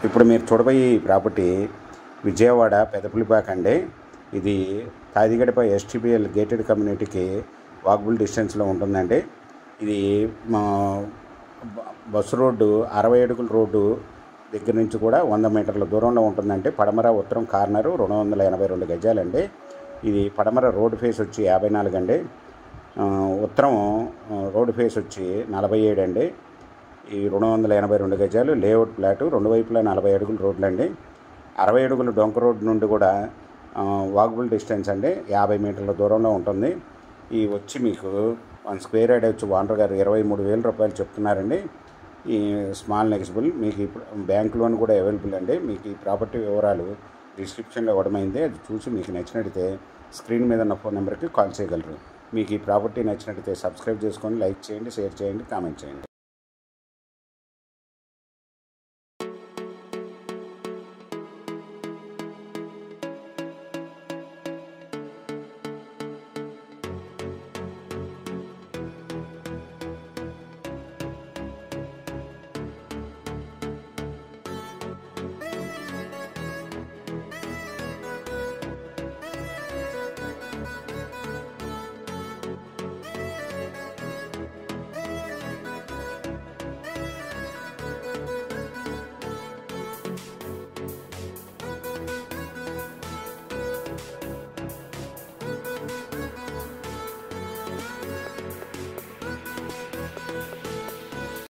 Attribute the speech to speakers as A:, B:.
A: ఇప్పుడు మీరు చూడబోయే ఈ ప్రాపర్టీ విజయవాడ పెదపులిపాక అండి. ఇది తాదిగడప ఎస్టీపీఎల్ గేటెడ్ కమ్యూనిటీకి వాకబుల్ డిస్టెన్స్లో ఉంటుందండి. ఇది మా బస్సు రోడ్డు 60 అడుగుల రోడ్డు దగ్గర నుంచి కూడా 100 మీటర్ల దూరంలో ఉంటుందండి. పడమర ఉత్తరం కార్నరు 282 గజాలండి. ఇది పడమర రోడ్డు ఫేస్ వచ్చి 54 అండి. ఉత్తరం రోడ్డు ఫేస్ వచ్చి 47 అండి. ఈ 282 గజాలు లేఅవుట్ ప్లాటు, రెండు వైపులా 40 అడుగుల రోడ్లు అండి. 60 అడుగుల డొంక రోడ్డు నుండి కూడా వాకబుల్ డిస్టెన్స్ అండి, 50 మీటర్ల దూరంలో ఉంటుంది. ఈ వచ్చి మీకు 1 స్క్వేర్ యార్డ్ వచ్చి ఓనర్ గారు 23,000 రూపాయలు చెప్తున్నారండి. ఈ స్మాల్ నెగిజిబుల్. మీకు ఇప్పుడు బ్యాంక్ లోన్ కూడా అవైలబుల్ అండి. మీకు ఈ ప్రాపర్టీ వివరాలు డిస్క్రిప్షన్లో ఇవ్వడమైంది. అది చూసి మీకు నచ్చినట్టయితే స్క్రీన్ మీద ఉన్న ఫోన్ నెంబర్కి కాల్ చేయగలరు. మీకు ఈ ప్రాపర్టీ నచ్చినట్టయితే సబ్స్క్రైబ్ చేసుకొని లైక్ చేయండి, షేర్ చేయండి, కామెంట్ చేయండి.